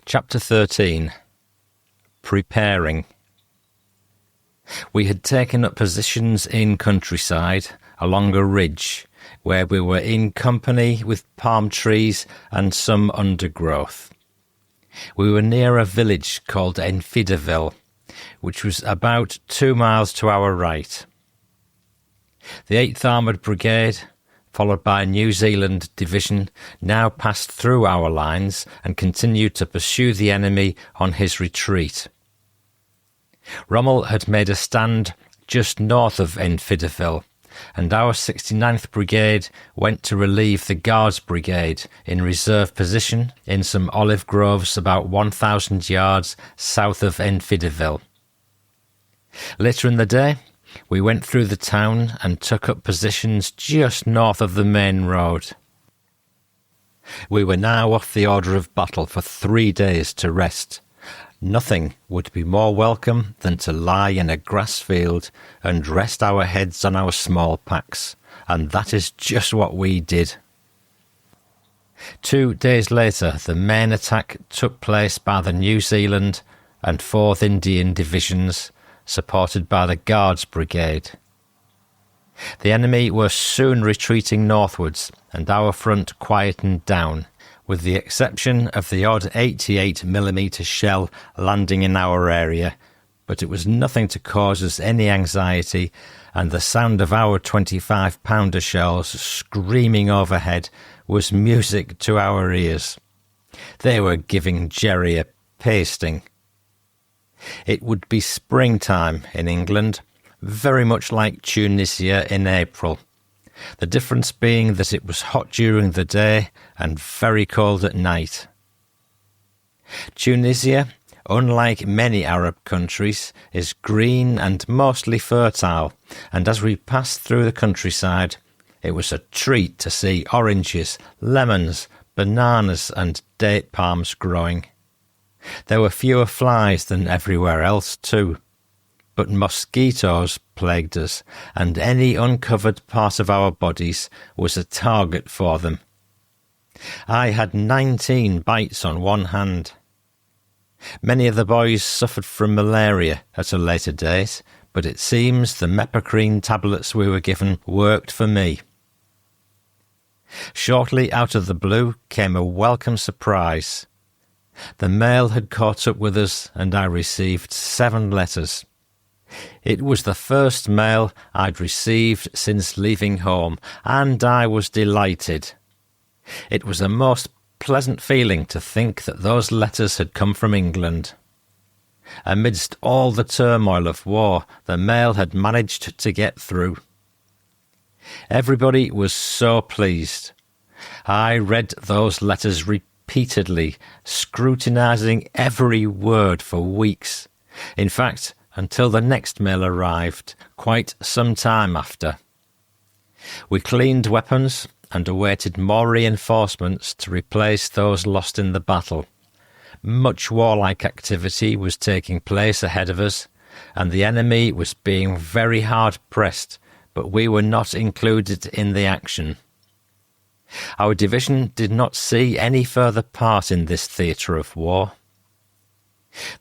Chapter 13. Preparing. We had taken up positions in countryside along a ridge where we were in company with palm trees and some undergrowth. We were near a village called Enfidaville, which was about 2 miles to our right. The 8th Armoured Brigade, followed by a New Zealand division, now passed through our lines and continued to pursue the enemy on his retreat. Rommel had made a stand just north of Enfidaville, and our 69th Brigade went to relieve the Guards Brigade in reserve position in some olive groves about 1,000 yards south of Enfidaville. Later in the day, we went through the town and took up positions just north of the main road. We were now off the order of battle for 3 days to rest. Nothing would be more welcome than to lie in a grass field and rest our heads on our small packs, and that is just what we did. 2 days later, the main attack took place by the New Zealand and 4th Indian Divisions, supported by the Guards Brigade. The enemy were soon retreating northwards, and our front quietened down, with the exception of the odd 88mm shell landing in our area, but it was nothing to cause us any anxiety, and the sound of our 25-pounder shells screaming overhead was music to our ears. They were giving Jerry a pasting. It would be springtime in England, very much like Tunisia in April, the difference being that it was hot during the day and very cold at night. Tunisia, unlike many Arab countries, is green and mostly fertile, and as we passed through the countryside, it was a treat to see oranges, lemons, bananas and date palms growing. There were fewer flies than everywhere else too, but mosquitoes plagued us, and any uncovered part of our bodies was a target for them. I had 19 bites on one hand. Many of the boys suffered from malaria at a later date, but it seems the mepecrine tablets we were given worked for me. Shortly out of the blue came a welcome surprise. The mail had caught up with us, and I received 7 letters. It was the first mail I'd received since leaving home, and I was delighted. It was a most pleasant feeling to think that those letters had come from England. Amidst all the turmoil of war, the mail had managed to get through. Everybody was so pleased. I read those letters repeatedly, scrutinising every word for weeks. In fact, until the next mail arrived, quite some time after. We cleaned weapons and awaited more reinforcements to replace those lost in the battle. Much warlike activity was taking place ahead of us, and the enemy was being very hard pressed, but we were not included in the action. Our division did not see any further part in this theatre of war.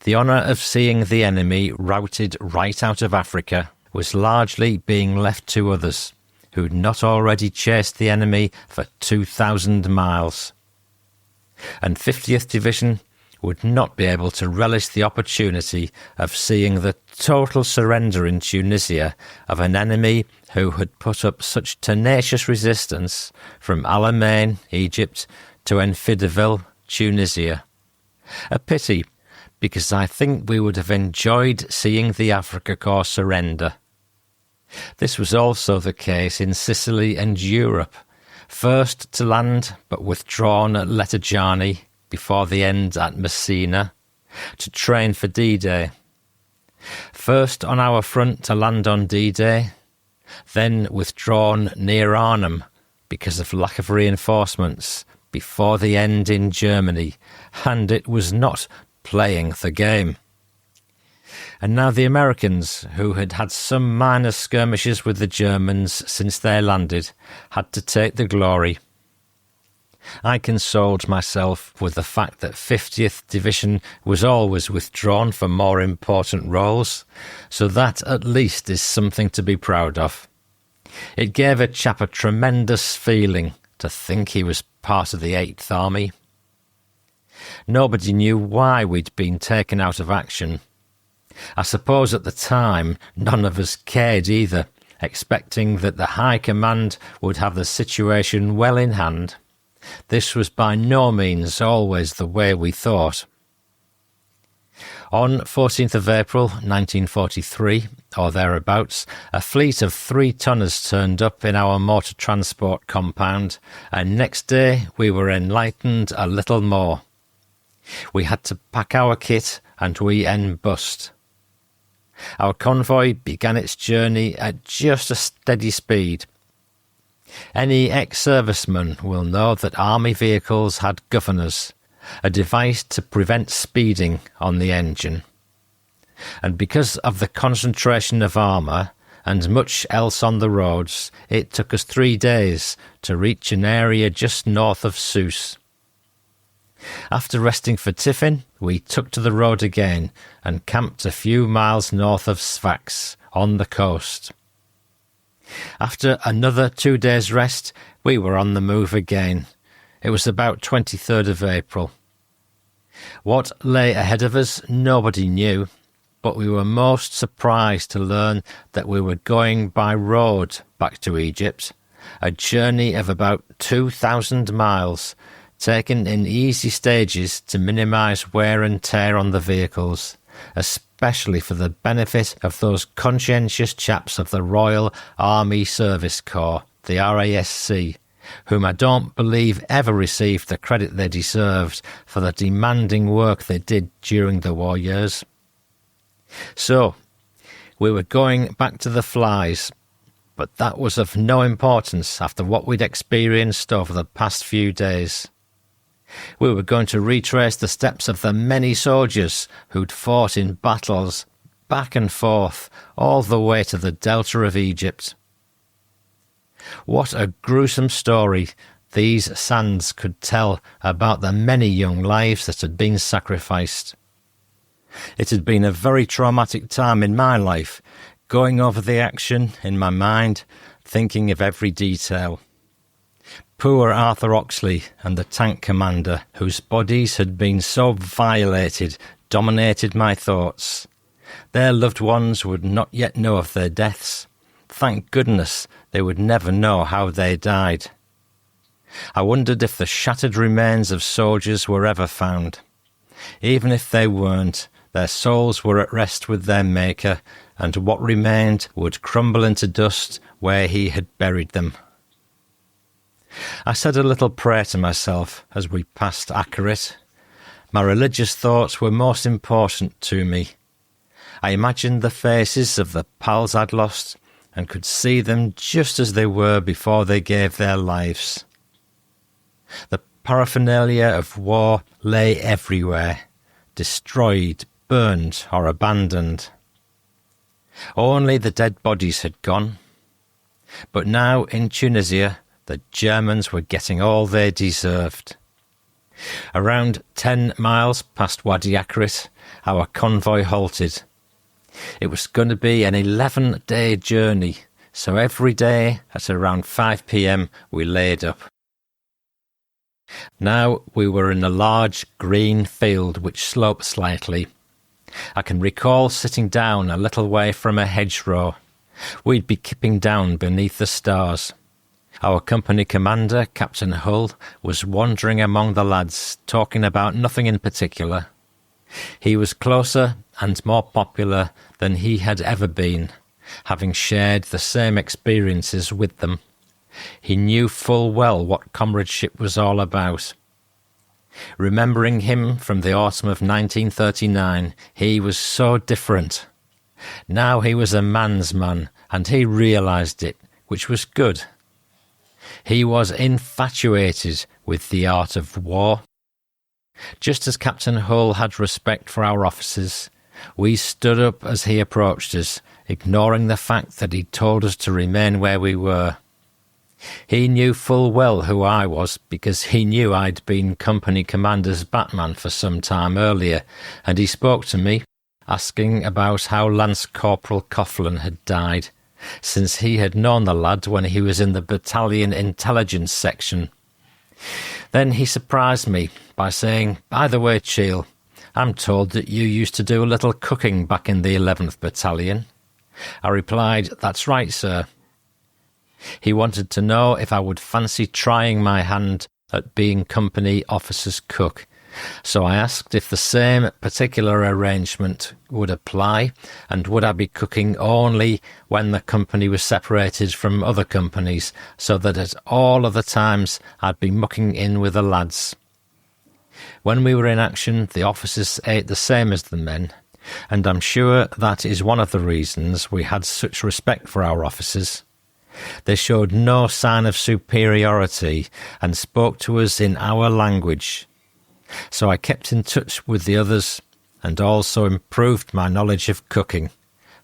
The honour of seeing the enemy routed right out of Africa was largely being left to others, who'd not already chased the enemy for 2,000 miles. And 50th Division would not be able to relish the opportunity of seeing the total surrender in Tunisia of an enemy who had put up such tenacious resistance from Alamein, Egypt, to Enfidaville, Tunisia. A pity, because I think we would have enjoyed seeing the Afrika Korps surrender. This was also the case in Sicily and Europe, first to land but withdrawn at Letterjani, before the end at Messina, to train for D-Day. First on our front to land on D-Day, then withdrawn near Arnhem because of lack of reinforcements, before the end in Germany, and it was not playing the game. And now the Americans, who had had some minor skirmishes with the Germans since they landed, had to take the glory. I consoled myself with the fact that 50th Division was always withdrawn for more important roles, so that at least is something to be proud of. It gave a chap a tremendous feeling to think he was part of the 8th Army. Nobody knew why we'd been taken out of action. I suppose at the time none of us cared either, expecting that the High Command would have the situation well in hand. This was by no means always the way we thought. On 14th of April 1943, or thereabouts, a fleet of 3-tonners turned up in our motor transport compound, and next day we were enlightened a little more. We had to pack our kit and we en-bust. Our convoy began its journey at just a steady speed. Any ex-serviceman will know that army vehicles had governors, a device to prevent speeding on the engine. And because of the concentration of armour and much else on the roads, it took us 3 days to reach an area just north of Sousse. After resting for tiffin, we took to the road again and camped a few miles north of Sfax, on the coast. After another 2 days' rest, we were on the move again. It was about 23rd of April. What lay ahead of us, nobody knew, but we were most surprised to learn that we were going by road back to Egypt, a journey of about 2,000 miles, taken in easy stages to minimise wear and tear on the vehicles, especially for the benefit of those conscientious chaps of the Royal Army Service Corps, the RASC, whom I don't believe ever received the credit they deserved for the demanding work they did during the war years. So, we were going back to the flies, but that was of no importance after what we'd experienced over the past few days. We were going to retrace the steps of the many soldiers who'd fought in battles back and forth all the way to the delta of Egypt. What a gruesome story these sands could tell about the many young lives that had been sacrificed. It had been a very traumatic time in my life, going over the action in my mind, thinking of every detail. Poor Arthur Oxley and the tank commander, whose bodies had been so violated, dominated my thoughts. Their loved ones would not yet know of their deaths. Thank goodness they would never know how they died. I wondered if the shattered remains of soldiers were ever found. Even if they weren't, their souls were at rest with their Maker, and what remained would crumble into dust where he had buried them. I said a little prayer to myself as we passed Akarit. My religious thoughts were most important to me. I imagined the faces of the pals I'd lost and could see them just as they were before they gave their lives. The paraphernalia of war lay everywhere, destroyed, burned or abandoned. Only the dead bodies had gone. But now in Tunisia, the Germans were getting all they deserved. Around 10 miles past Wadi Akarit, our convoy halted. It was going to be an 11-day journey, so every day at around 5 p.m. we laid up. Now we were in a large green field which sloped slightly. I can recall sitting down a little way from a hedgerow. We'd be kipping down beneath the stars. Our company commander, Captain Hull, was wandering among the lads, talking about nothing in particular. He was closer and more popular than he had ever been, having shared the same experiences with them. He knew full well what comradeship was all about. Remembering him from the autumn of 1939, he was so different. Now he was a man's man, and he realised it, which was good. He was infatuated with the art of war. Just as Captain Hull had respect for our officers, we stood up as he approached us, ignoring the fact that he told us to remain where we were. He knew full well who I was because he knew I'd been company commander's batman for some time earlier, and he spoke to me, asking about how Lance Corporal Coughlin had died, since he had known the lad when he was in the battalion intelligence section. Then he surprised me by saying, "By the way, Cheall, I'm told that you used to do a little cooking back in the 11th Battalion." I replied, "That's right, sir." He wanted to know if I would fancy trying my hand at being company officer's cook, so I asked if the same particular arrangement would apply, and would I be cooking only when the company was separated from other companies, so that at all other times I'd be mucking in with the lads. When we were in action, the officers ate the same as the men, and I'm sure that is one of the reasons we had such respect for our officers. They showed no sign of superiority and spoke to us in our language. So I kept in touch with the others and also improved my knowledge of cooking,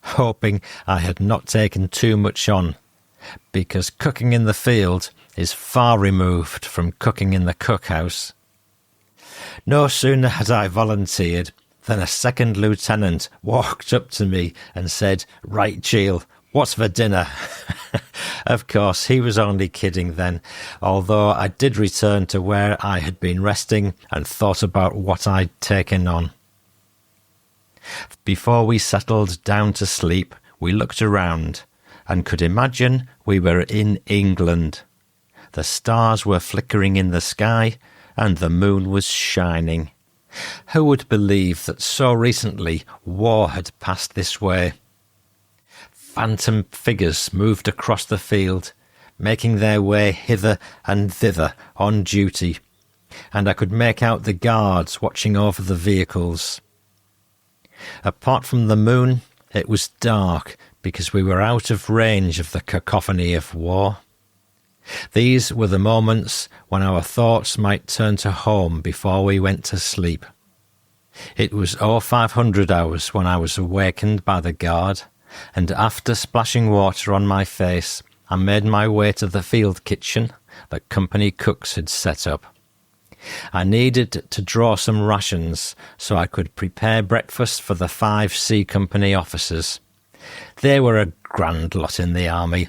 hoping I had not taken too much on, because cooking in the field is far removed from cooking in the cookhouse. No sooner had I volunteered than a second lieutenant walked up to me and said, "Right, Cheall, what's for dinner?" Of course, he was only kidding then, although I did return to where I had been resting and thought about what I'd taken on. Before we settled down to sleep, we looked around and could imagine we were in England. The stars were flickering in the sky and the moon was shining. Who would believe that so recently war had passed this way? Phantom figures moved across the field, making their way hither and thither on duty, and I could make out the guards watching over the vehicles. Apart from the moon, it was dark because we were out of range of the cacophony of war. These were the moments when our thoughts might turn to home before we went to sleep. It was 0500 hours when I was awakened by the guard, and after splashing water on my face, I made my way to the field kitchen that company cooks had set up. I needed to draw some rations so I could prepare breakfast for the 5 C Company officers. They were a grand lot in the army.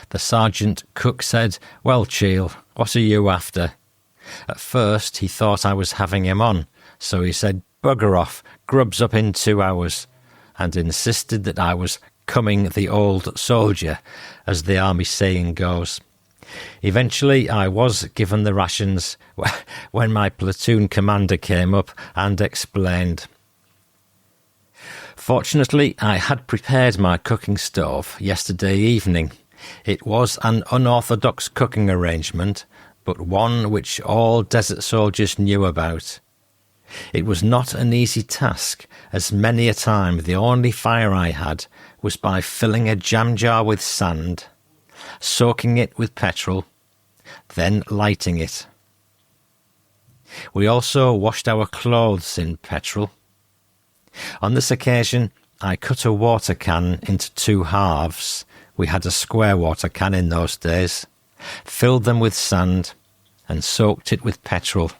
The sergeant cook said, "Well, Cheall, what are you after?" At first he thought I was having him on, so he said, "Bugger off, grub's up in 2 hours." and insisted that I was coming the old soldier, as the army saying goes. Eventually I was given the rations when my platoon commander came up and explained. Fortunately, I had prepared my cooking stove yesterday evening. It was an unorthodox cooking arrangement, but one which all desert soldiers knew about. It was not an easy task, as many a time the only fire I had was by filling a jam jar with sand, soaking it with petrol, then lighting it. We also washed our clothes in petrol. On this occasion, I cut a water can into 2 halves. We had a square water can in those days, filled them with sand, and soaked it with petrol.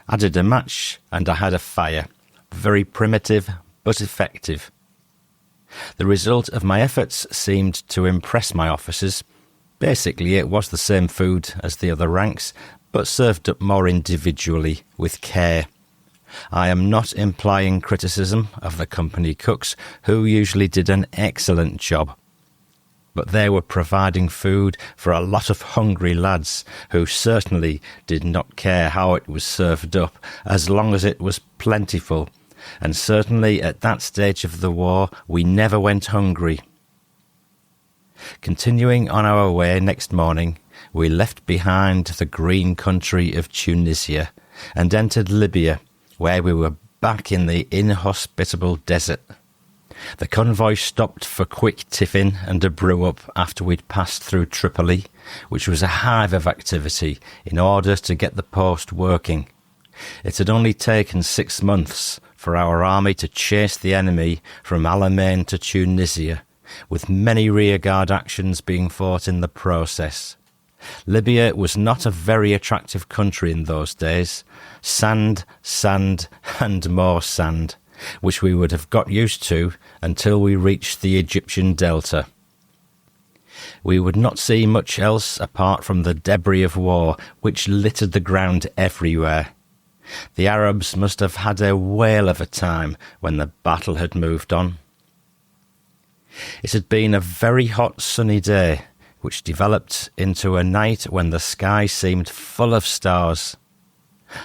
Added a match, and I had a fire. Very primitive, but effective. The result of my efforts seemed to impress my officers. Basically, it was the same food as the other ranks, but served up more individually, with care. I am not implying criticism of the company cooks, who usually did an excellent job. But they were providing food for a lot of hungry lads who certainly did not care how it was served up, as long as it was plentiful, and certainly at that stage of the war we never went hungry. Continuing on our way next morning, we left behind the green country of Tunisia and entered Libya, where we were back in the inhospitable desert. The convoy stopped for quick tiffin and a brew-up after we'd passed through Tripoli, which was a hive of activity in order to get the post working. It had only taken 6 months for our army to chase the enemy from Alamein to Tunisia, with many rearguard actions being fought in the process. Libya was not a very attractive country in those days. Sand, sand, and more sand, which we would have got used to until we reached the Egyptian delta. We would not see much else apart from the debris of war which littered the ground everywhere. The Arabs must have had a whale of a time when the battle had moved on. It had been a very hot sunny day, which developed into a night when the sky seemed full of stars.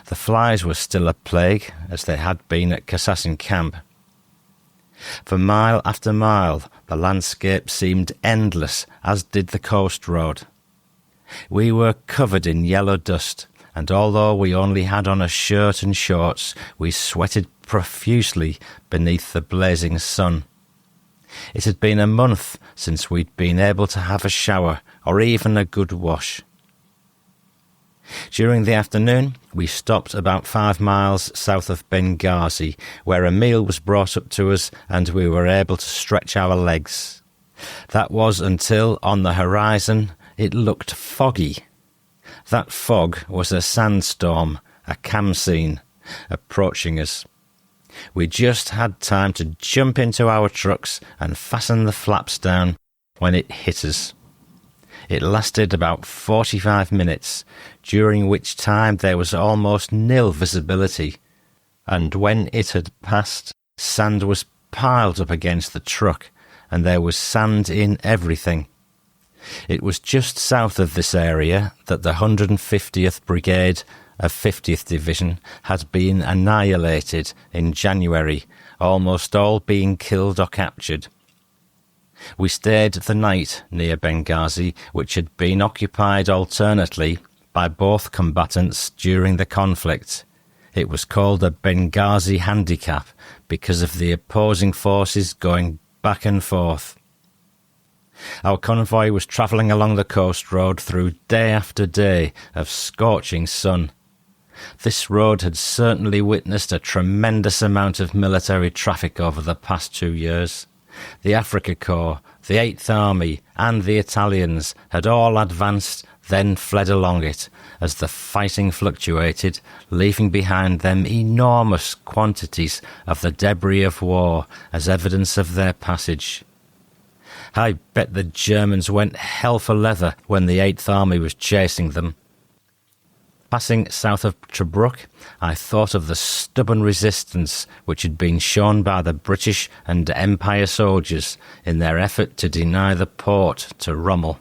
The flies were still a plague, as they had been at Kassassin camp. For mile after mile, the landscape seemed endless, as did the coast road. We were covered in yellow dust, and although we only had on a shirt and shorts, we sweated profusely beneath the blazing sun. It had been a month since we'd been able to have a shower or even a good wash. During the afternoon, we stopped about 5 miles south of Benghazi, where a meal was brought up to us and we were able to stretch our legs. That was until, on the horizon, it looked foggy. That fog was a sandstorm, a khamsin, approaching us. We just had time to jump into our trucks and fasten the flaps down when it hit us. It lasted about 45 minutes, during which time there was almost nil visibility, and when it had passed, sand was piled up against the truck, and there was sand in everything. It was just south of this area that the 150th Brigade of 50th Division had been annihilated in January, almost all being killed or captured. We stayed the night near Benghazi, which had been occupied alternately by both combatants during the conflict. It was called a Benghazi handicap because of the opposing forces going back and forth. Our convoy was travelling along the coast road through day after day of scorching sun. This road had certainly witnessed a tremendous amount of military traffic over the past 2 years. The Africa Corps, the 8th Army and the Italians had all advanced, then fled along it, as the fighting fluctuated, leaving behind them enormous quantities of the debris of war as evidence of their passage. I bet the Germans went hell for leather when the 8th Army was chasing them. Passing south of Tobruk, I thought of the stubborn resistance which had been shown by the British and Empire soldiers in their effort to deny the port to Rommel.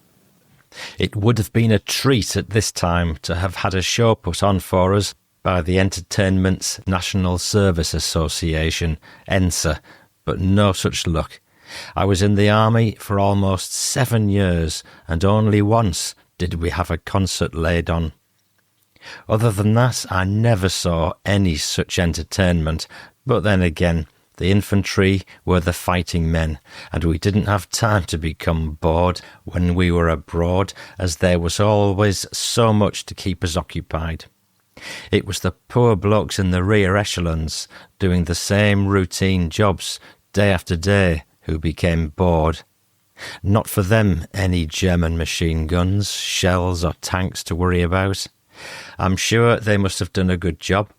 It would have been a treat at this time to have had a show put on for us by the Entertainment's National Service Association, ENSA, but no such luck. I was in the army for almost 7 years, and only once did we have a concert laid on. Other than that, I never saw any such entertainment, but then again, the infantry were the fighting men, and we didn't have time to become bored when we were abroad, as there was always so much to keep us occupied. It was the poor blokes in the rear echelons, doing the same routine jobs day after day, who became bored. Not for them any German machine guns, shells or tanks to worry about. I'm sure they must have done a good job,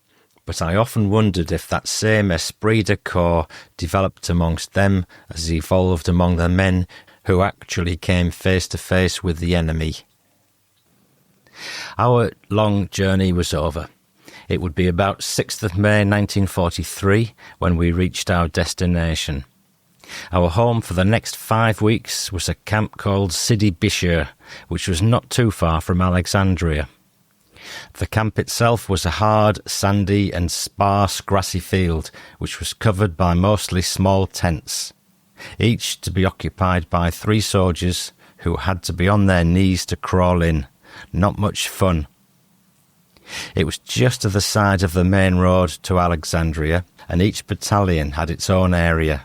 but I often wondered if that same esprit de corps developed amongst them as evolved among the men who actually came face to face with the enemy. Our long journey was over. It would be about 6th of May 1943 when we reached our destination. Our home for the next 5 weeks was a camp called Sidi Bishir, which was not too far from Alexandria. The camp itself was a hard, sandy and sparse grassy field, which was covered by mostly small tents, each to be occupied by 3 soldiers who had to be on their knees to crawl in. Not much fun. It was just to the side of the main road to Alexandria, and each battalion had its own area.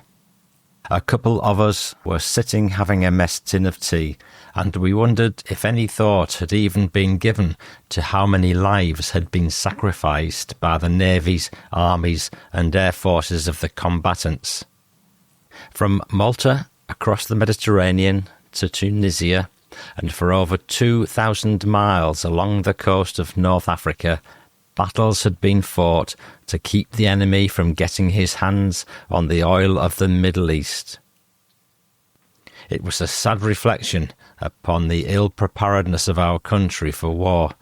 A couple of us were sitting having a mess tin of tea, and we wondered if any thought had even been given to how many lives had been sacrificed by the navies, armies and air forces of the combatants. From Malta, across the Mediterranean to Tunisia, and for over 2,000 miles along the coast of North Africa, battles had been fought to keep the enemy from getting his hands on the oil of the Middle East. It was a sad reflection upon the ill preparedness of our country for war,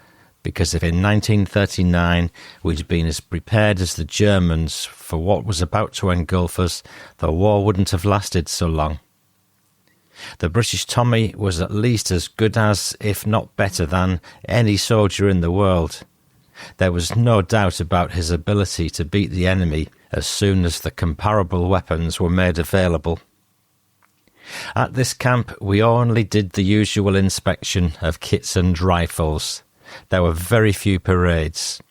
because if in 1939 we'd been as prepared as the Germans for what was about to engulf us, the war wouldn't have lasted so long. The British Tommy was at least as good as, if not better than, any soldier in the world. There was no doubt about his ability to beat the enemy as soon as the comparable weapons were made available. At this camp we only did the usual inspection of kits and rifles. There were very few parades.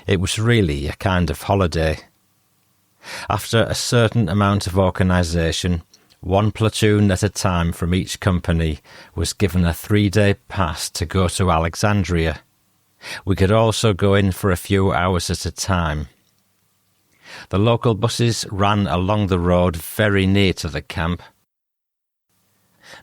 It was really a kind of holiday. After a certain amount of organisation, one platoon at a time from each company was given a 3-day pass to go to Alexandria. We could also go in for a few hours at a time. The local buses ran along the road very near to the camp.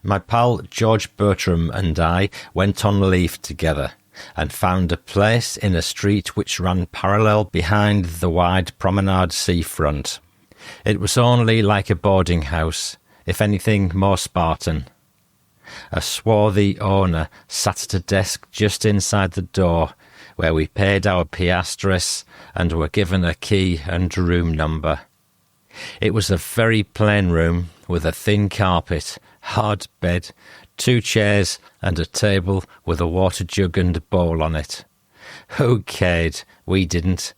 My pal George Bertram and I went on leave together and found a place in a street which ran parallel behind the wide promenade seafront. It was only like a boarding house, if anything more Spartan. A swarthy owner sat at a desk just inside the door, where we paid our piastres and were given a key and room number. It was a very plain room, with a thin carpet, hard bed, 2 chairs and a table with a water jug and bowl on it. Who cared? We didn't.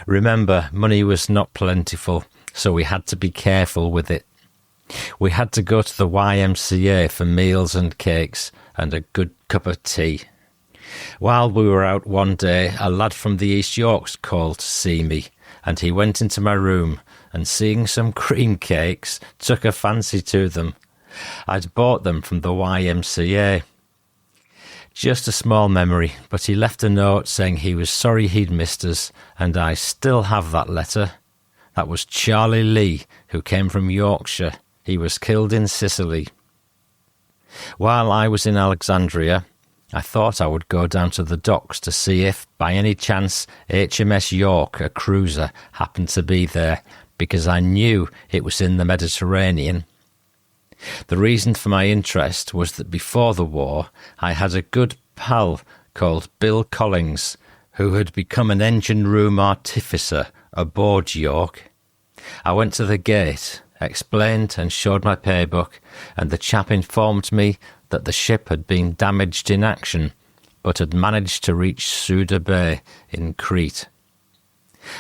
Remember, money was not plentiful, so we had to be careful with it. We had to go to the YMCA for meals and cakes and a good cup of tea. While we were out one day, a lad from the East Yorks called to see me, and he went into my room and, seeing some cream cakes, took a fancy to them. I'd bought them from the YMCA. Just a small memory, but he left a note saying he was sorry he'd missed us, and I still have that letter. That was Charlie Lee, who came from Yorkshire. He was killed in Sicily. While I was in Alexandria, I thought I would go down to the docks to see if, by any chance, HMS York, a cruiser, happened to be there, because I knew it was in the Mediterranean. The reason for my interest was that before the war I had a good pal called Bill Collins, who had become an engine room artificer aboard York. I went to the gate, explained and showed my paybook, and the chap informed me that the ship had been damaged in action, but had managed to reach Suda Bay in Crete.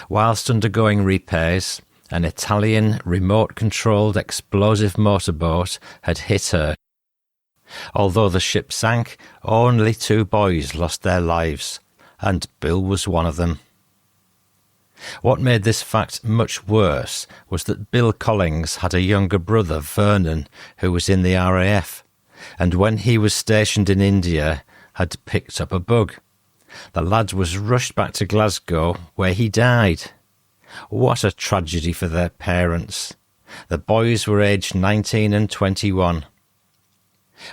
Whilst undergoing repairs, an Italian remote-controlled explosive motorboat had hit her. Although the ship sank, only 2 boys lost their lives, and Bill was one of them. What made this fact much worse was that Bill Collins had a younger brother, Vernon, who was in the RAF, and when he was stationed in India, had picked up a bug. The lad was rushed back to Glasgow, where he died. What a tragedy for their parents. The boys were aged 19 and 21.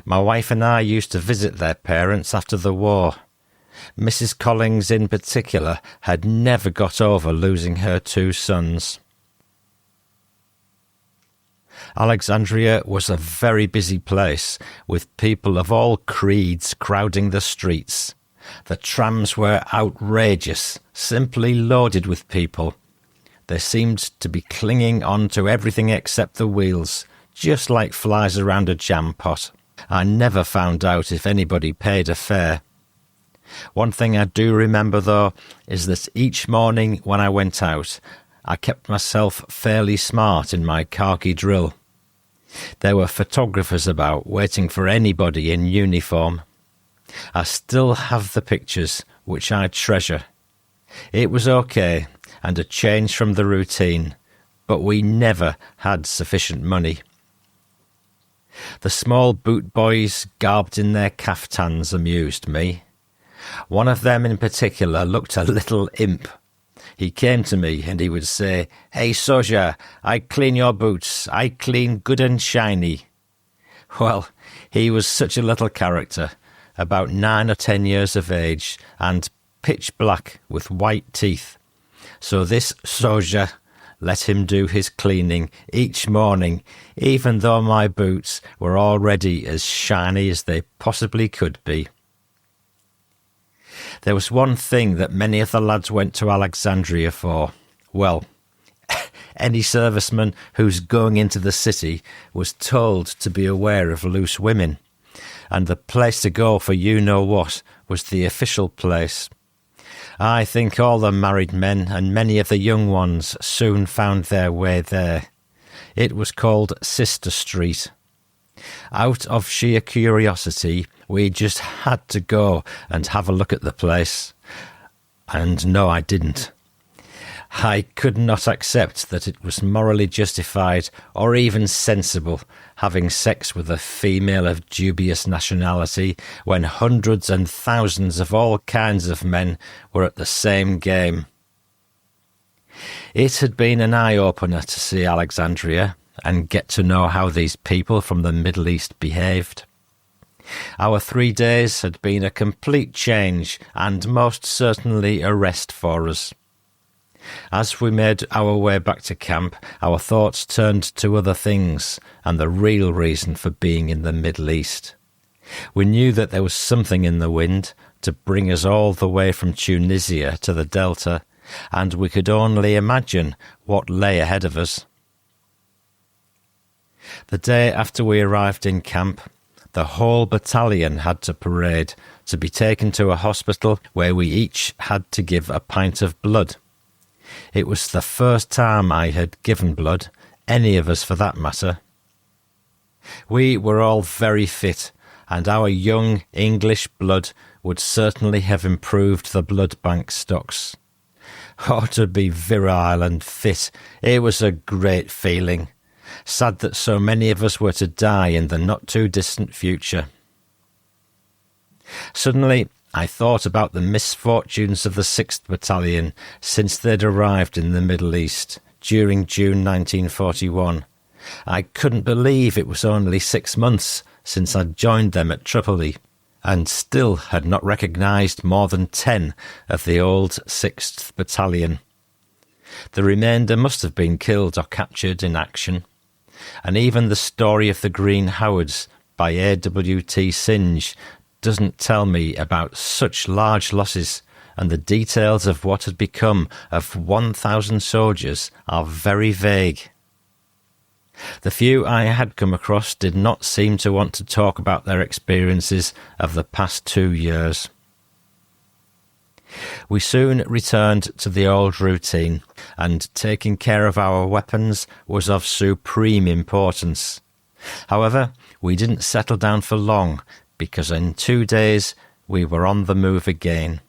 My wife and I used to visit their parents after the war. Mrs. Collins in particular had never got over losing her 2 sons. Alexandria was a very busy place, with people of all creeds crowding the streets. The trams were outrageous, simply loaded with people. They seemed to be clinging on to everything except the wheels, just like flies around a jam pot. I never found out if anybody paid a fare. One thing I do remember, though, is that each morning when I went out, I kept myself fairly smart in my khaki drill. There were photographers about waiting for anybody in uniform. I still have the pictures, which I treasure. It was okay, and a change from the routine, but we never had sufficient money. The small boot boys garbed in their caftans amused me. One of them in particular looked a little imp. He came to me and he would say, "Hey, soldier, I clean your boots. I clean good and shiny." Well, he was such a little character, about 9 or 10 years of age, and pitch black with white teeth. So this soldier let him do his cleaning each morning, even though my boots were already as shiny as they possibly could be. There was one thing that many of the lads went to Alexandria for. Well, any serviceman who's going into the city was told to be aware of loose women, and the place to go for you-know-what was the official place. I think all the married men and many of the young ones soon found their way there. It was called Sister Street. Out of sheer curiosity, we just had to go and have a look at the place. And no, I didn't. I could not accept that it was morally justified or even sensible having sex with a female of dubious nationality when hundreds and thousands of all kinds of men were at the same game. It had been an eye-opener to see Alexandria and get to know how these people from the Middle East behaved. Our 3 days had been a complete change and most certainly a rest for us. As we made our way back to camp, our thoughts turned to other things and the real reason for being in the Middle East. We knew that there was something in the wind to bring us all the way from Tunisia to the Delta, and we could only imagine what lay ahead of us. The day after we arrived in camp, the whole battalion had to parade to be taken to a hospital where we each had to give a pint of blood. It was the first time I had given blood, any of us for that matter. We were all very fit, and our young English blood would certainly have improved the blood bank stocks. Oh, to be virile and fit, it was a great feeling. Sad that so many of us were to die in the not-too-distant future. Suddenly, I thought about the misfortunes of the 6th Battalion since they'd arrived in the Middle East during June 1941. I couldn't believe it was only 6 months since I'd joined them at Tripoli, and still had not recognised more than 10 of the old 6th Battalion. The remainder must have been killed or captured in action, and even the story of the Green Howards by A.W.T. Singe doesn't tell me about such large losses, and the details of what had become of 1,000 soldiers are very vague. The few I had come across did not seem to want to talk about their experiences of the past 2 years. We soon returned to the old routine, and taking care of our weapons was of supreme importance. However, we didn't settle down for long, because in 2 days we were on the move again.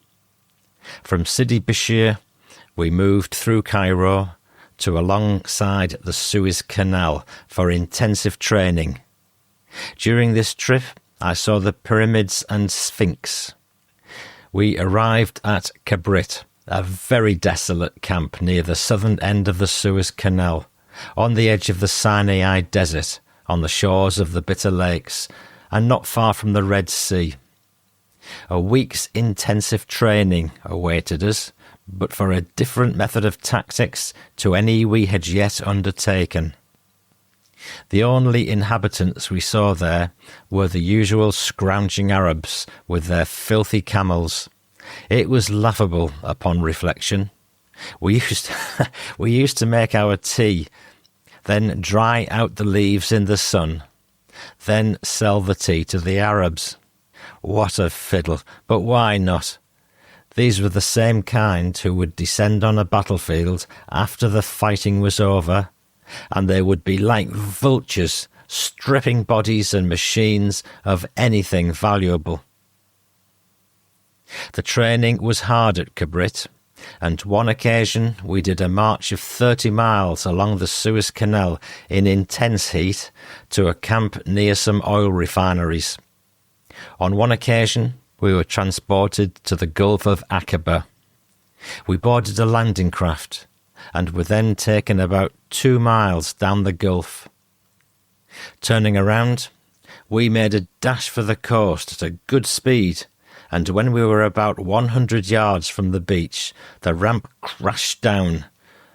From Sidi Bashir, we moved through Cairo to alongside the Suez Canal for intensive training. During this trip, I saw the pyramids and Sphinx. We arrived at Kabrit, a very desolate camp near the southern end of the Suez Canal, on the edge of the Sinai Desert, on the shores of the Bitter Lakes, and not far from the Red Sea. A week's intensive training awaited us, but for a different method of tactics to any we had yet undertaken. The only inhabitants we saw there were the usual scrounging Arabs with their filthy camels. It was laughable upon reflection. We used to make our tea, then dry out the leaves in the sun, then sell the tea to the Arabs. What a fiddle, but why not? These were the same kind who would descend on a battlefield after the fighting was over, and they would be like vultures, stripping bodies and machines of anything valuable. The training was hard at Kabrit, and one occasion we did a march of 30 miles along the Suez Canal in intense heat to a camp near some oil refineries. On one occasion, we were transported to the Gulf of Aqaba. We boarded a landing craft and were then taken about 2 miles down the Gulf. Turning around, we made a dash for the coast at a good speed, and when we were about 100 yards from the beach, the ramp crashed down,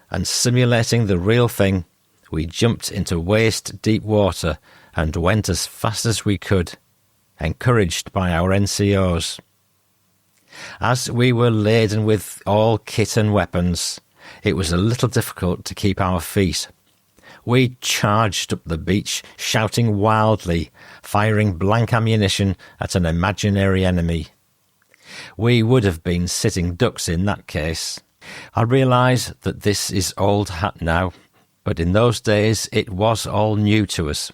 and simulating the real thing, we jumped into waist-deep water and went as fast as we could, encouraged by our NCOs. As we were laden with all kit and weapons, it was a little difficult to keep our feet. We charged up the beach, shouting wildly, firing blank ammunition at an imaginary enemy. We would have been sitting ducks in that case. I realise that this is old hat now, but in those days it was all new to us.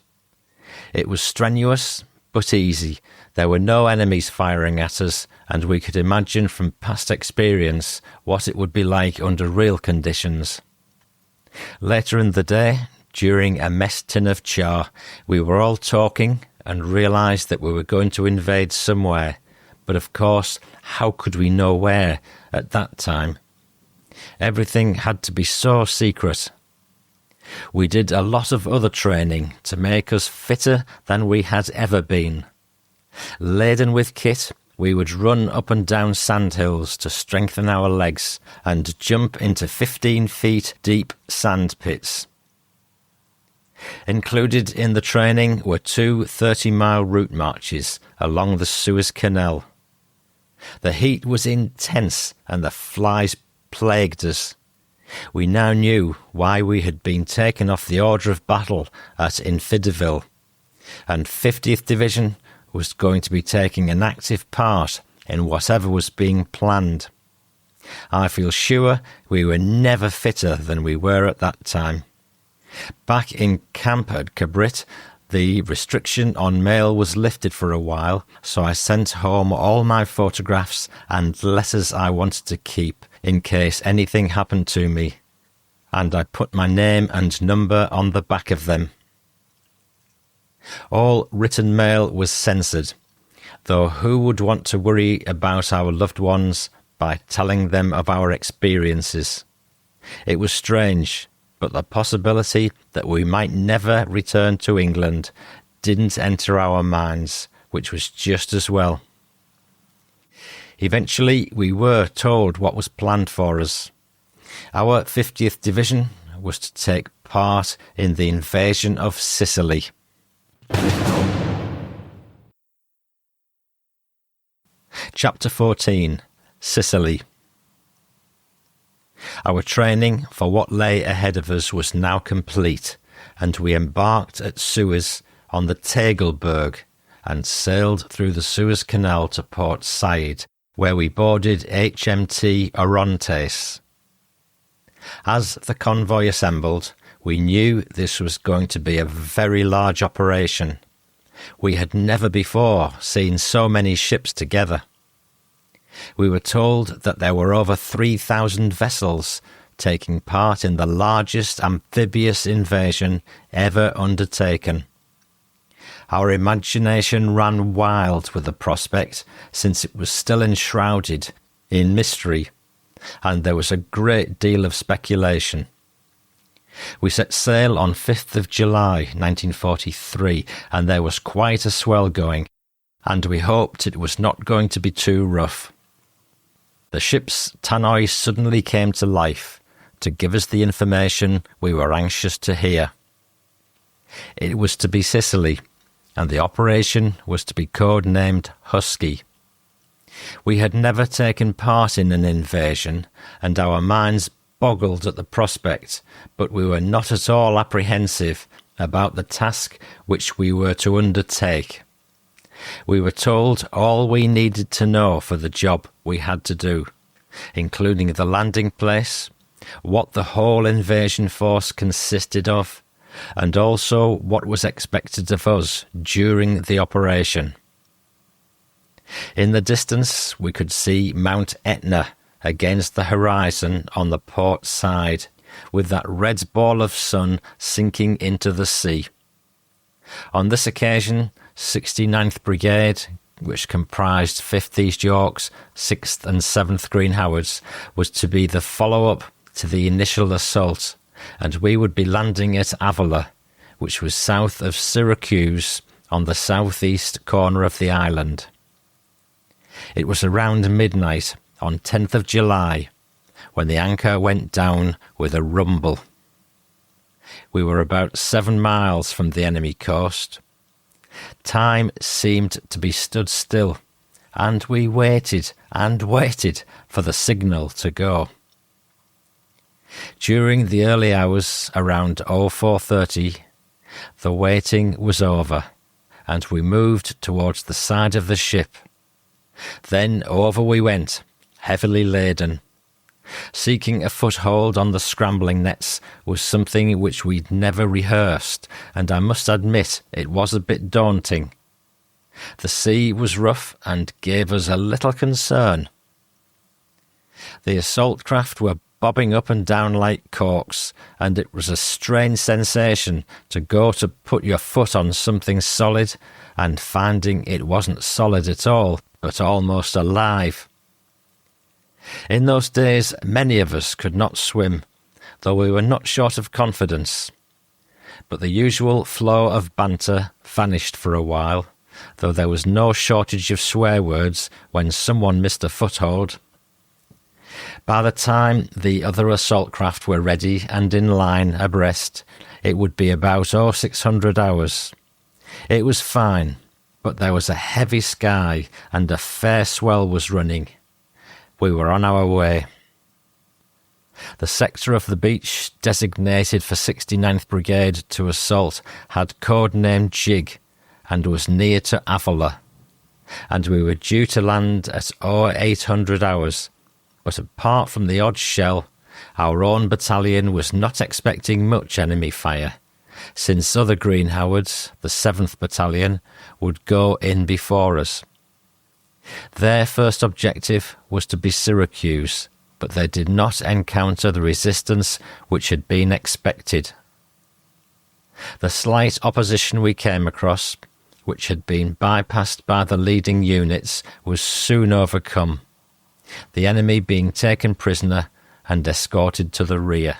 It was strenuous, but easy. There were no enemies firing at us, and we could imagine from past experience what it would be like under real conditions. Later in the day, during a mess tin of char, we were all talking and realised that we were going to invade somewhere, but of course, how could we know where at that time? Everything had to be so secret. We did a lot of other training to make us fitter than we had ever been. Laden with kit, we would run up and down sandhills to strengthen our legs and jump into 15 feet deep sand pits. Included in the training were 2 30-mile route marches along the Suez Canal. The heat was intense and the flies plagued us. We now knew why we had been taken off the order of battle at Infideville, and 50th Division was going to be taking an active part in whatever was being planned. I feel sure we were never fitter than we were at that time. Back in camp at Cabrit, the restriction on mail was lifted for a while, so I sent home all my photographs and letters I wanted to keep in case anything happened to me, and I put my name and number on the back of them. All written mail was censored, though who would want to worry about our loved ones by telling them of our experiences? It was strange, but the possibility that we might never return to England didn't enter our minds, which was just as well. Eventually, we were told what was planned for us. Our 50th Division was to take part in the invasion of Sicily. Chapter 14. Sicily. Our training for what lay ahead of us was now complete, and we embarked at Suez on the Tegelberg and sailed through the Suez Canal to Port Said, where we boarded HMT Orontes. As the convoy assembled, we knew this was going to be a very large operation. We had never before seen so many ships together. We were told that there were over 3,000 vessels taking part in the largest amphibious invasion ever undertaken. Our imagination ran wild with the prospect, since it was still enshrouded in mystery, and there was a great deal of speculation. We set sail on 5th of July 1943, and there was quite a swell going, and we hoped it was not going to be too rough. The ship's tannoy suddenly came to life to give us the information we were anxious to hear. It was to be Sicily, and the operation was to be codenamed Husky. We had never taken part in an invasion, and our minds boggled at the prospect, but we were not at all apprehensive about the task which we were to undertake. We were told all we needed to know for the job we had to do, including the landing place, what the whole invasion force consisted of, and also what was expected of us during the operation. In the distance, we could see Mount Etna against the horizon on the port side, with that red ball of sun sinking into the sea. On this occasion, 69th Brigade, which comprised 5th East Yorks, 6th and 7th Green Howards, was to be the follow-up to the initial assault, and we would be landing at Avola, which was south of Syracuse on the southeast corner of the island. It was around midnight on 10th of July when the anchor went down with a rumble. We were about 7 miles from the enemy coast. Time seemed to be stood still, and we waited and waited for the signal to go. During the early hours, around 04:30, the waiting was over, and we moved towards the side of the ship. Then over we went, heavily laden. Seeking a foothold on the scrambling nets was something which we'd never rehearsed, and I must admit it was a bit daunting. The sea was rough and gave us a little concern. The assault craft were bobbing up and down like corks, and it was a strange sensation to go to put your foot on something solid and finding it wasn't solid at all, but almost alive. In those days, many of us could not swim, though we were not short of confidence. But the usual flow of banter vanished for a while, though there was no shortage of swear words when someone missed a foothold. By the time the other assault craft were ready and in line abreast, it would be about 0600 hours. It was fine, but there was a heavy sky and a fair swell was running. We were on our way. The sector of the beach designated for 69th Brigade to assault had code-named Jig and was near to Avola, and we were due to land at 0800 hours. But apart from the odd shell, our own battalion was not expecting much enemy fire, since other Green Howards, the 7th Battalion, would go in before us. Their first objective was to be Syracuse, but they did not encounter the resistance which had been expected. The slight opposition we came across, which had been bypassed by the leading units, was soon overcome, the enemy being taken prisoner and escorted to the rear.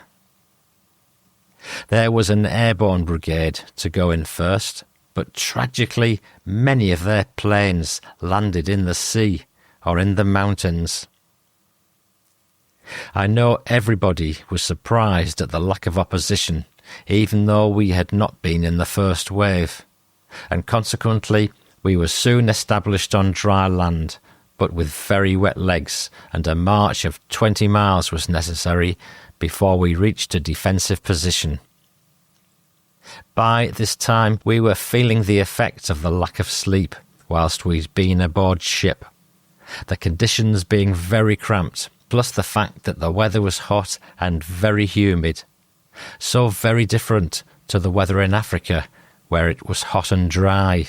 There was an airborne brigade to go in first, but tragically many of their planes landed in the sea or in the mountains. I know everybody was surprised at the lack of opposition, even though we had not been in the first wave, and consequently we were soon established on dry land, but with very wet legs, and a march of 20 miles was necessary before we reached a defensive position. By this time we were feeling the effect of the lack of sleep whilst we'd been aboard ship, the conditions being very cramped, plus the fact that the weather was hot and very humid, so very different to the weather in Africa, where it was hot and dry.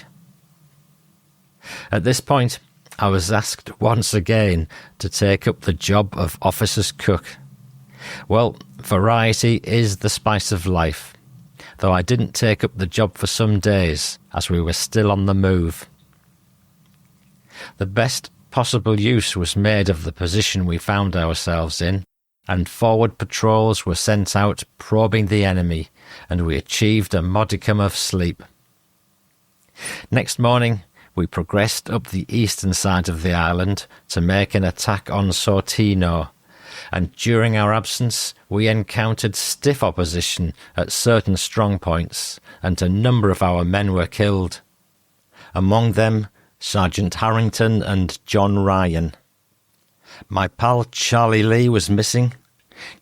At this point, I was asked once again to take up the job of officer's cook. Well, variety is the spice of life, though I didn't take up the job for some days, as we were still on the move. The best possible use was made of the position we found ourselves in, and forward patrols were sent out probing the enemy, and we achieved a modicum of sleep. Next morning, we progressed up the eastern side of the island to make an attack on Sortino, and during our absence we encountered stiff opposition at certain strong points, and a number of our men were killed. Among them, Sergeant Harrington and John Ryan. My pal Charlie Lee was missing.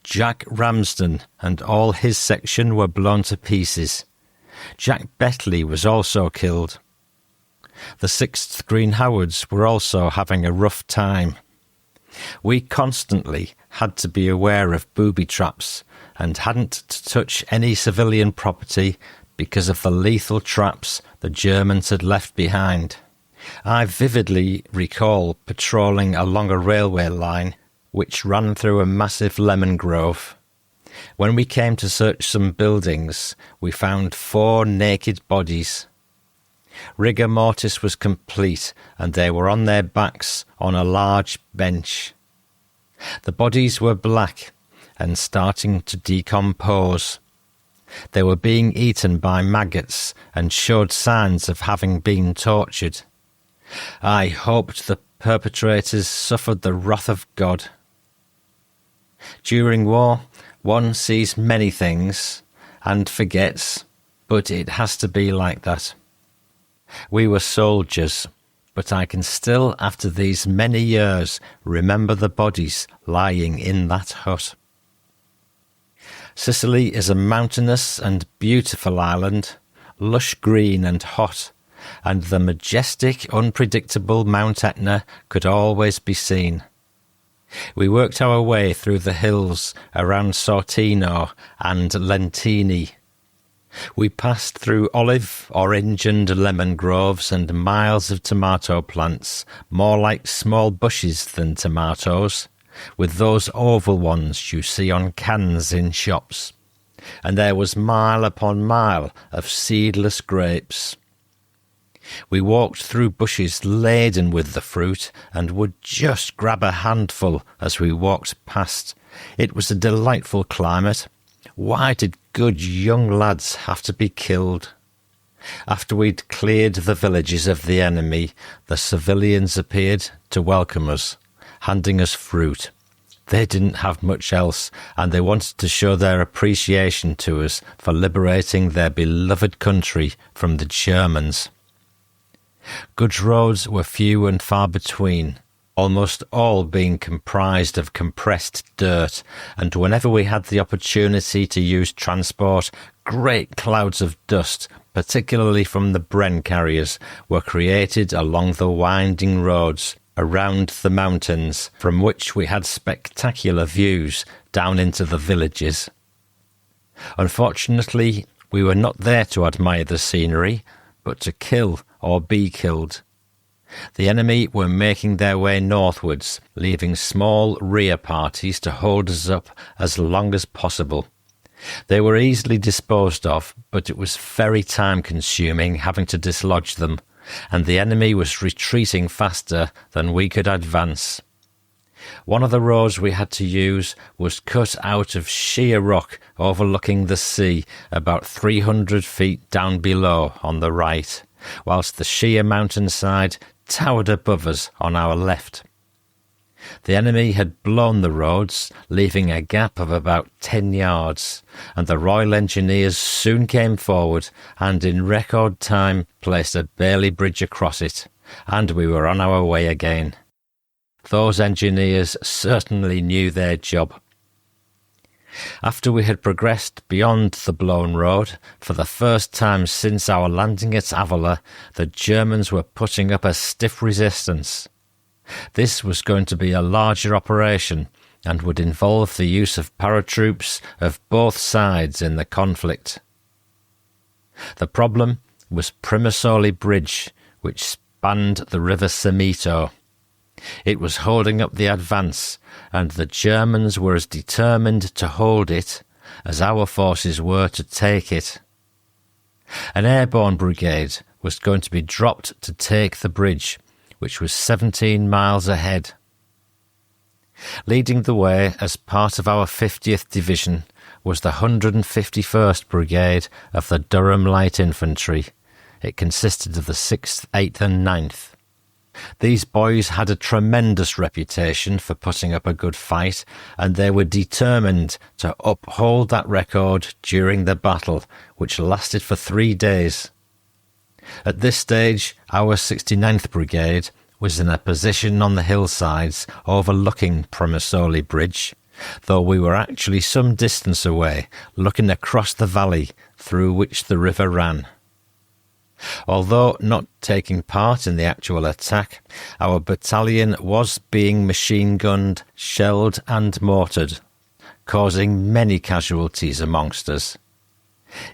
Jack Ramsden and all his section were blown to pieces. Jack Betley was also killed. The 6th Green Howards were also having a rough time. We constantly had to be aware of booby traps and hadn't to touch any civilian property because of the lethal traps the Germans had left behind. I vividly recall patrolling along a railway line which ran through a massive lemon grove. When we came to search some buildings, we found 4 naked bodies. Rigor mortis was complete, and they were on their backs on a large bench. The bodies were black and starting to decompose. They were being eaten by maggots and showed signs of having been tortured. I hoped the perpetrators suffered the wrath of God. During war, one sees many things and forgets, but it has to be like that. We were soldiers, but I can still, after these many years, remember the bodies lying in that hut. Sicily is a mountainous and beautiful island, lush green and hot, and the majestic, unpredictable Mount Etna could always be seen. We worked our way through the hills around Sortino and Lentini. We passed through olive, orange and lemon groves and miles of tomato plants, more like small bushes than tomatoes, with those oval ones you see on cans in shops. And there was mile upon mile of seedless grapes. We walked through bushes laden with the fruit and would just grab a handful as we walked past. It was a delightful climate. Why did good young lads have to be killed? After we'd cleared the villages of the enemy, the civilians appeared to welcome us, handing us fruit. They didn't have much else, and they wanted to show their appreciation to us for liberating their beloved country from the Germans. Good roads were few and far between, almost all being comprised of compressed dirt, and whenever we had the opportunity to use transport, great clouds of dust, particularly from the Bren carriers, were created along the winding roads around the mountains, from which we had spectacular views down into the villages. Unfortunately, we were not there to admire the scenery, but to kill or be killed. The enemy were making their way northwards, leaving small rear parties to hold us up as long as possible. They were easily disposed of, but it was very time-consuming having to dislodge them, and the enemy was retreating faster than we could advance. One of the roads we had to use was cut out of sheer rock overlooking the sea about 300 feet down below on the right, whilst the sheer mountainside towered above us on our left. The enemy had blown the roads, leaving a gap of about 10 yards, and the Royal Engineers soon came forward and in record time placed a Bailey bridge across it, and we were on our way again. Those engineers certainly knew their job. After we had progressed beyond the blown road, for the first time since our landing at Avola, the Germans were putting up a stiff resistance. This was going to be a larger operation and would involve the use of paratroops of both sides in the conflict. The problem was Primasole Bridge, which spanned the river Semito. It was holding up the advance, and the Germans were as determined to hold it as our forces were to take it. An airborne brigade was going to be dropped to take the bridge, which was 17 miles ahead. Leading the way as part of our 50th Division was the 151st Brigade of the Durham Light Infantry. It consisted of the 6th, 8th and 9th. These boys had a tremendous reputation for putting up a good fight, and they were determined to uphold that record during the battle, which lasted for 3 days. At this stage, our 69th Brigade was in a position on the hillsides overlooking Primasole Bridge, though we were actually some distance away, looking across the valley through which the river ran. Although not taking part in the actual attack, our battalion was being machine-gunned, shelled and mortared, causing many casualties amongst us.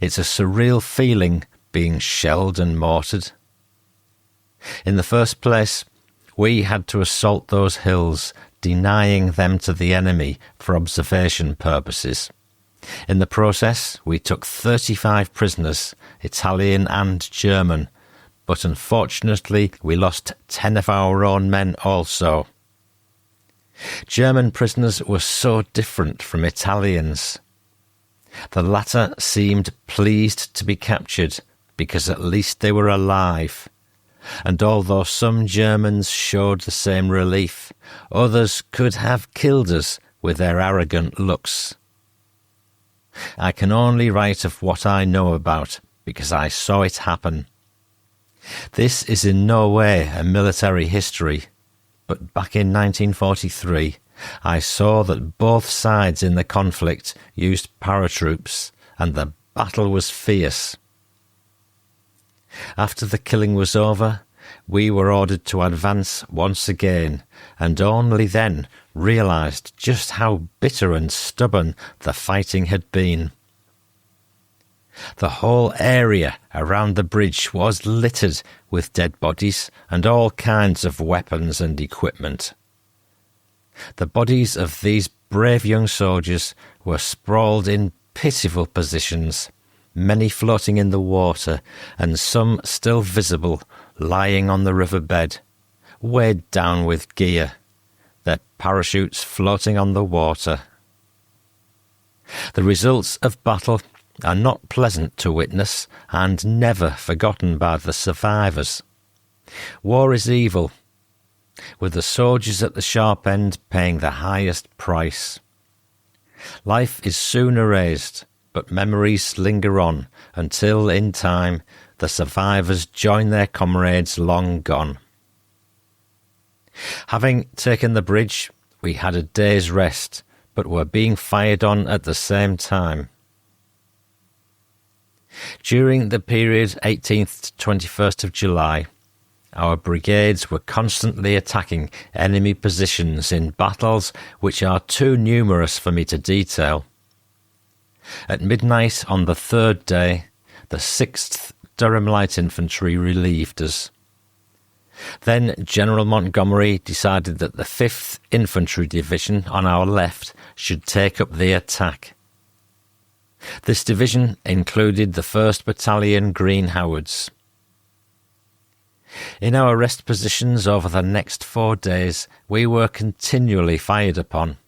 It's a surreal feeling being shelled and mortared. In the first place, we had to assault those hills, denying them to the enemy for observation purposes. In the process, we took 35 prisoners, Italian and German, but unfortunately we lost 10 of our own men also. German prisoners were so different from Italians. The latter seemed pleased to be captured, because at least they were alive. And although some Germans showed the same relief, others could have killed us with their arrogant looks. I can only write of what I know about, because I saw it happen. This is in no way a military history, but back in 1943, I saw that both sides in the conflict used paratroops, and the battle was fierce. After the killing was over, we were ordered to advance once again, and only then realised just how bitter and stubborn the fighting had been. The whole area around the bridge was littered with dead bodies and all kinds of weapons and equipment. The bodies of these brave young soldiers were sprawled in pitiful positions, many floating in the water, and some still visible lying on the riverbed, weighed down with gear, their parachutes floating on the water. The results of battle are not pleasant to witness and never forgotten by the survivors. War is evil, with the soldiers at the sharp end paying the highest price. Life is soon erased, but memories linger on until, in time, the survivors join their comrades long gone. Having taken the bridge, we had a day's rest, but were being fired on at the same time. During the period 18th to 21st of July, our brigades were constantly attacking enemy positions in battles which are too numerous for me to detail. At midnight on the third day, the 6th Durham Light Infantry relieved us. Then General Montgomery decided that the 5th Infantry Division on our left should take up the attack. This division included the 1st Battalion Green Howards. In our rest positions over the next 4 days, we were continually fired upon,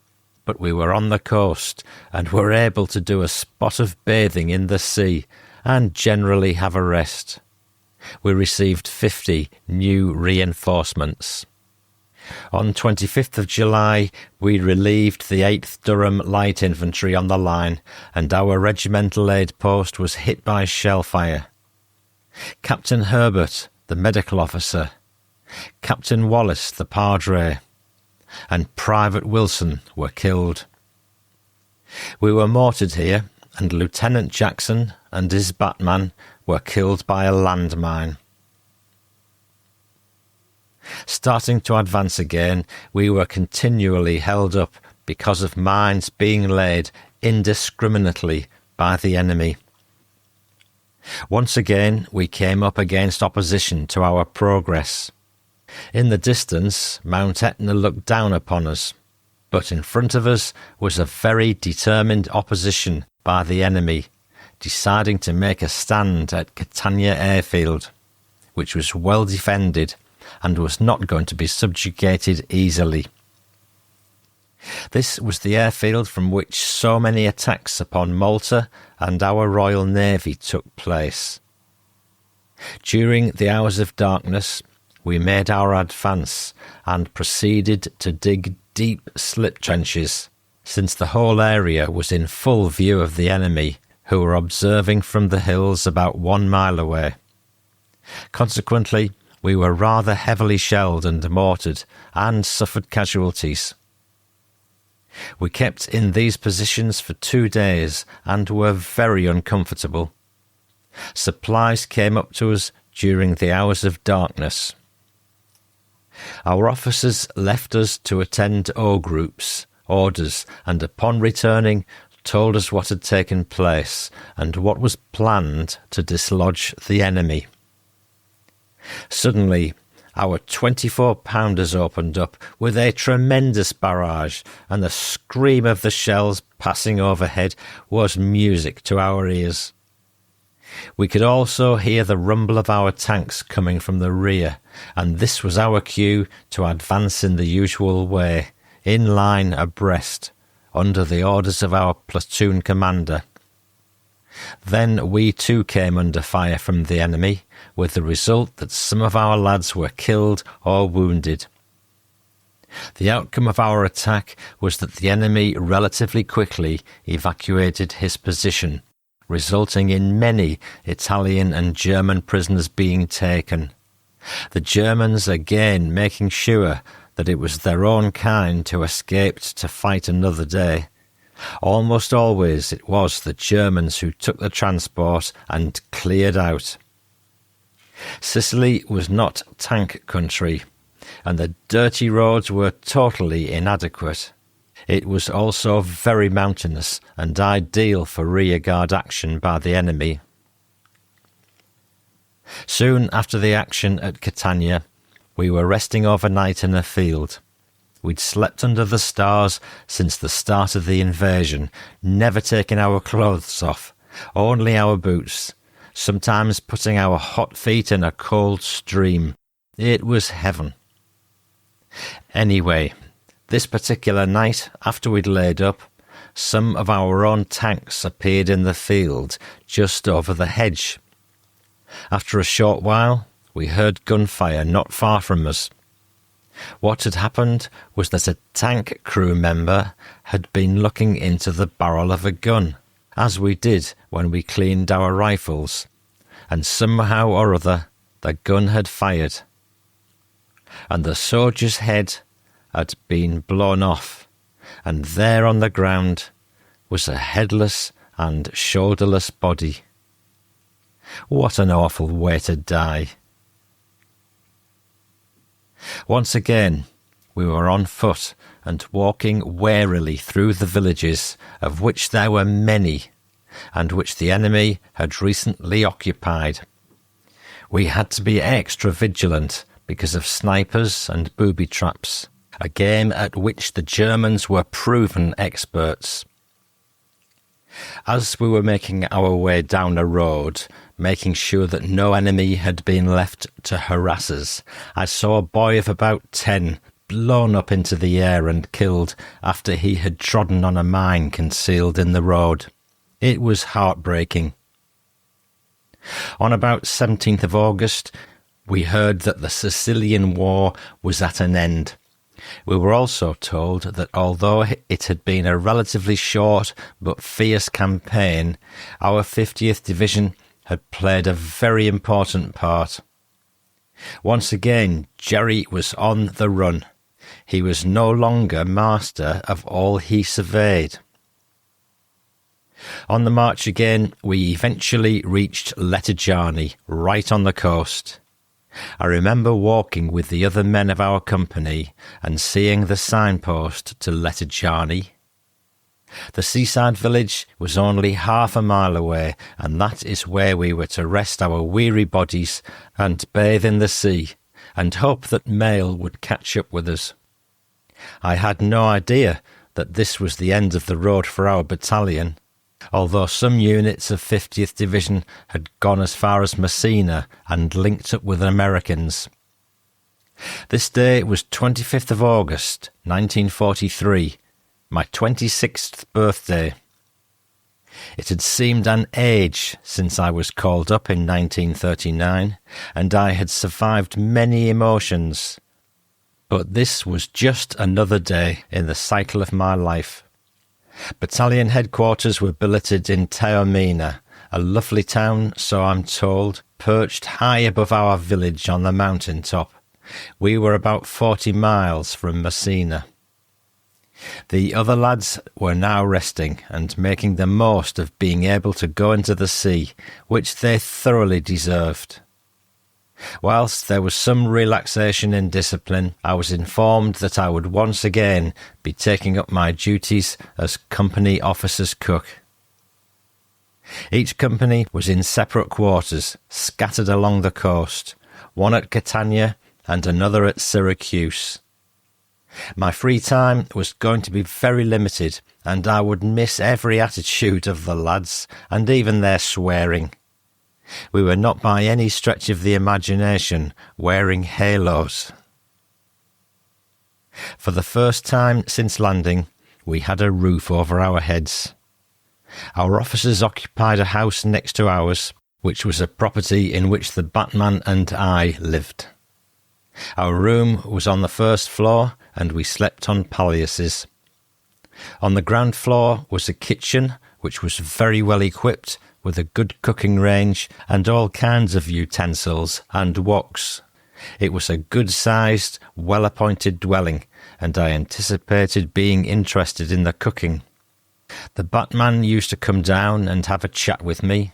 but we were on the coast and were able to do a spot of bathing in the sea and generally have a rest. We received 50 new reinforcements. On 25th of July, we relieved the 8th Durham Light Infantry on the line, and our regimental aid post was hit by shell fire. Captain Herbert, the medical officer, Captain Wallace, the padre, and Private Wilson were killed. We were mortared here, and Lieutenant Jackson and his batman were killed by a landmine. Starting to advance again, we were continually held up because of mines being laid indiscriminately by the enemy. Once again, we came up against opposition to our progress. In the distance, Mount Etna looked down upon us, but in front of us was a very determined opposition by the enemy, deciding to make a stand at Catania airfield, which was well defended and was not going to be subjugated easily. This was the airfield from which so many attacks upon Malta and our Royal Navy took place. During the hours of darkness, we made our advance and proceeded to dig deep slip trenches, since the whole area was in full view of the enemy, who were observing from the hills about 1 mile away. Consequently, we were rather heavily shelled and mortared, and suffered casualties. We kept in these positions for 2 days, and were very uncomfortable. Supplies came up to us during the hours of darkness. Our officers left us to attend O groups, orders, and upon returning told us what had taken place and what was planned to dislodge the enemy. Suddenly, our 24-pounders opened up with a tremendous barrage, and the scream of the shells passing overhead was music to our ears. We could also hear the rumble of our tanks coming from the rear, and this was our cue to advance in the usual way, in line abreast, under the orders of our platoon commander, Then we too came under fire from the enemy, with the result that some of our lads were killed or wounded. The outcome of our attack was that the enemy relatively quickly evacuated his position, resulting in many Italian and German prisoners being taken. The Germans again making sure that it was their own kind who escaped to fight another day. Almost always it was the Germans who took the transport and cleared out. Sicily was not tank country, and the dirty roads were totally inadequate. It was also very mountainous and ideal for rearguard action by the enemy. Soon after the action at Catania, we were resting overnight in a field. We'd slept under the stars since the start of the invasion, never taking our clothes off, only our boots, sometimes putting our hot feet in a cold stream. It was heaven. Anyway, this particular night, after we'd laid up, some of our own tanks appeared in the field just over the hedge. After a short while, we heard gunfire not far from us. What had happened was that a tank crew member had been looking into the barrel of a gun, as we did when we cleaned our rifles, and somehow or other the gun had fired. And the soldier's head had been blown off, and there on the ground was a headless and shoulderless body. What an awful way to die. Once again, we were on foot and walking warily through the villages, of which there were many, and which the enemy had recently occupied. We had to be extra vigilant because of snipers and booby traps, a game at which the Germans were proven experts. As we were making our way down a road, making sure that no enemy had been left to harass us, I saw a boy of about 10 blown up into the air and killed after he had trodden on a mine concealed in the road. It was heartbreaking. On about 17th of August, we heard that the Sicilian War was at an end. We were also told that although it had been a relatively short but fierce campaign, our 50th Division had played a very important part. Once again, Jerry was on the run. He was no longer master of all he surveyed. On the march again, we eventually reached Lettigiani, right on the coast. I remember walking with the other men of our company and seeing the signpost to Lettigiani. The seaside village was only half a mile away, and that is where we were to rest our weary bodies and bathe in the sea, and hope that mail would catch up with us. I had no idea that this was the end of the road for our battalion, although some units of 50th Division had gone as far as Messina and linked up with Americans. This day was 25th of August, 1943, my 26th birthday. It had seemed an age since I was called up in 1939, and I had survived many emotions. But this was just another day in the cycle of my life. Battalion headquarters were billeted in Taormina, a lovely town, so I'm told, perched high above our village on the mountain top. We were about 40 miles from Messina. The other lads were now resting and making the most of being able to go into the sea, which they thoroughly deserved. Whilst there was some relaxation in discipline, I was informed that I would once again be taking up my duties as company officer's cook. Each company was in separate quarters, scattered along the coast, one at Catania and another at Syracuse. My free time was going to be very limited, and I would miss every attitude of the lads, and even their swearing. We were not by any stretch of the imagination wearing halos. For the first time since landing, we had a roof over our heads. Our officers occupied a house next to ours, which was a property in which the Batman and I lived. Our room was on the first floor, and we slept on paillasses. On the ground floor was a kitchen, which was very well equipped, with a good cooking range and all kinds of utensils and woks. It was a good-sized, well-appointed dwelling, and I anticipated being interested in the cooking. The Batman used to come down and have a chat with me.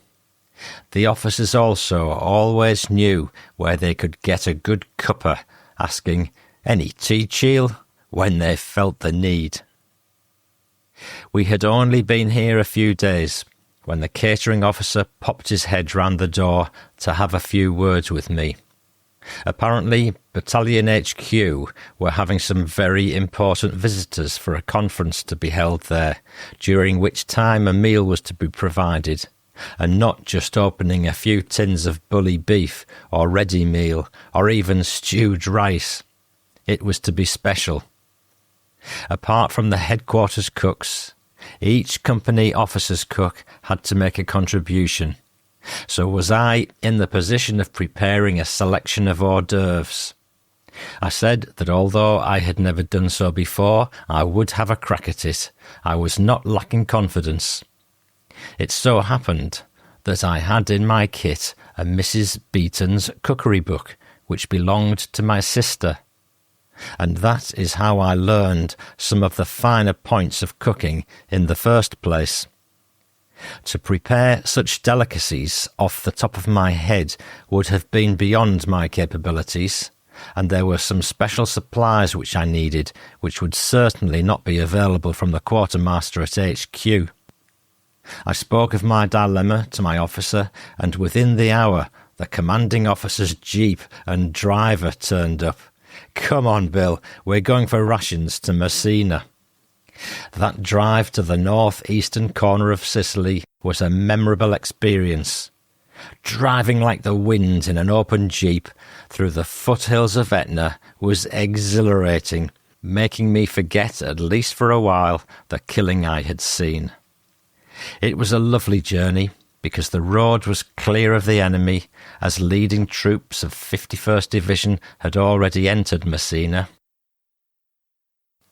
The officers also always knew where they could get a good cuppa, asking, "Any tea, Cheall?" when they felt the need. We had only been here a few days when the catering officer popped his head round the door to have a few words with me. Apparently, Battalion HQ were having some very important visitors for a conference to be held there, during which time a meal was to be provided, and not just opening a few tins of bully beef or ready meal or even stewed rice. It was to be special. Apart from the headquarters cooks, each company officer's cook had to make a contribution. So was I in the position of preparing a selection of hors d'oeuvres. I said that although I had never done so before, I would have a crack at it. I was not lacking confidence. It so happened that I had in my kit a Mrs. Beeton's cookery book, which belonged to my sister. And that is how I learned some of the finer points of cooking in the first place. To prepare such delicacies off the top of my head would have been beyond my capabilities, and there were some special supplies which I needed, which would certainly not be available from the quartermaster at HQ. I spoke of my dilemma to my officer, and within the hour the commanding officer's jeep and driver turned up. "Come on, Bill, we're going for rations to Messina." That drive to the north-eastern corner of Sicily was a memorable experience. Driving like the wind in an open jeep through the foothills of Etna was exhilarating, making me forget, at least for a while, the killing I had seen. It was a lovely journey, because the road was clear of the enemy, as leading troops of 51st Division had already entered Messina.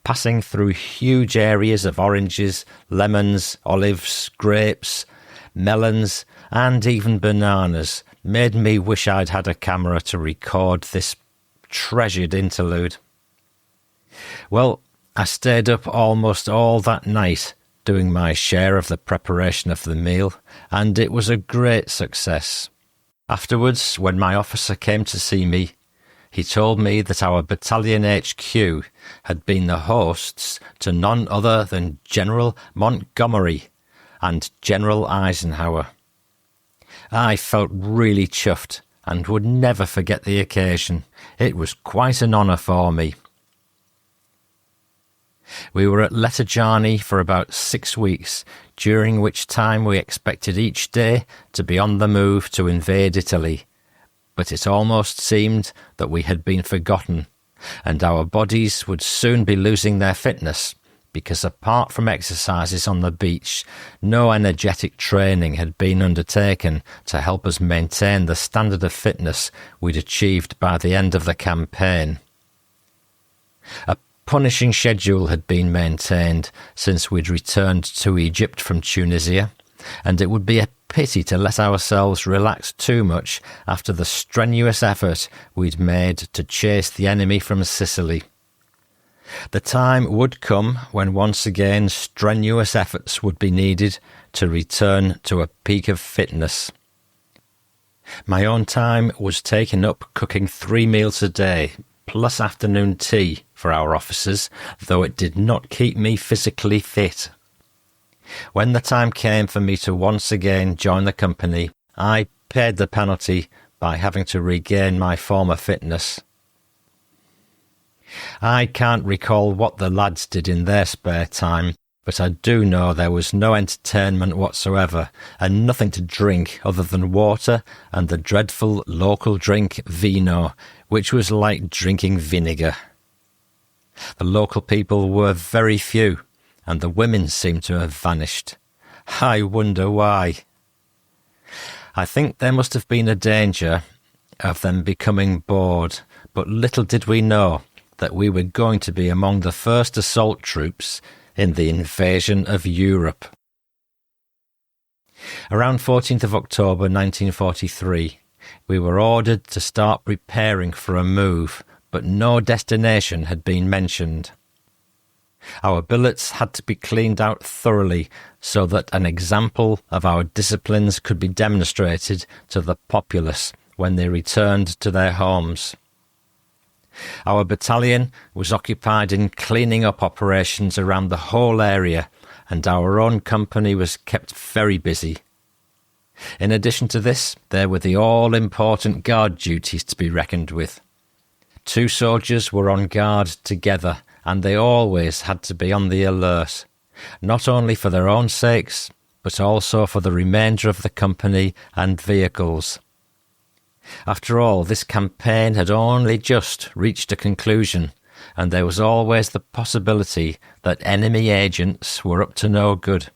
Passing through huge areas of oranges, lemons, olives, grapes, melons, and even bananas made me wish I'd had a camera to record this treasured interlude. Well, I stayed up almost all that night, doing my share of the preparation of the meal, and it was a great success. Afterwards, when my officer came to see me, he told me that our battalion HQ had been the hosts to none other than General Montgomery and General Eisenhower. I felt really chuffed and would never forget the occasion. It was quite an honour for me. We were at Letterjani for about 6 weeks, during which time we expected each day to be on the move to invade Italy. But it almost seemed that we had been forgotten, and our bodies would soon be losing their fitness, because apart from exercises on the beach, no energetic training had been undertaken to help us maintain the standard of fitness we'd achieved by the end of the campaign. A punishing schedule had been maintained since we'd returned to Egypt from Tunisia, and it would be a pity to let ourselves relax too much after the strenuous effort we'd made to chase the enemy from Sicily. The time would come when once again strenuous efforts would be needed to return to a peak of fitness. My own time was taken up cooking 3 meals a day, plus afternoon tea for our officers, though it did not keep me physically fit. When the time came for me to once again join the company, I paid the penalty by having to regain my former fitness. I can't recall what the lads did in their spare time, but I do know there was no entertainment whatsoever, and nothing to drink other than water and the dreadful local drink vino, which was like drinking vinegar. The local people were very few, and the women seemed to have vanished. I wonder why. I think there must have been a danger of them becoming bored, but little did we know that we were going to be among the first assault troops in the invasion of Europe. Around 14th of October 1943, we were ordered to start preparing for a move, but no destination had been mentioned. Our billets had to be cleaned out thoroughly so that an example of our disciplines could be demonstrated to the populace when they returned to their homes. Our battalion was occupied in cleaning up operations around the whole area, and our own company was kept very busy. In addition to this, there were the all-important guard duties to be reckoned with. 2 soldiers were on guard together, and they always had to be on the alert, not only for their own sakes, but also for the remainder of the company and vehicles. After all, this campaign had only just reached a conclusion, and there was always the possibility that enemy agents were up to no good.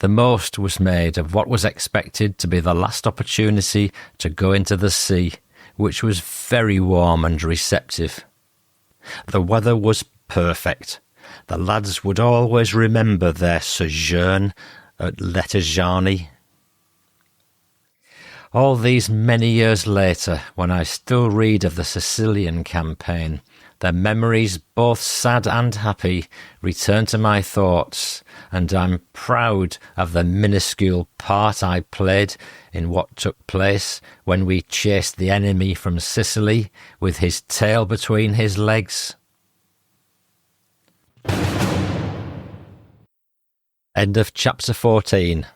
The most was made of what was expected to be the last opportunity to go into the sea, which was very warm and receptive. The weather was perfect. The lads would always remember their sojourn at Letterjani. All these many years later, when I still read of the Sicilian campaign, the memories, both sad and happy, return to my thoughts, and I'm proud of the minuscule part I played in what took place when we chased the enemy from Sicily with his tail between his legs. End of chapter 14.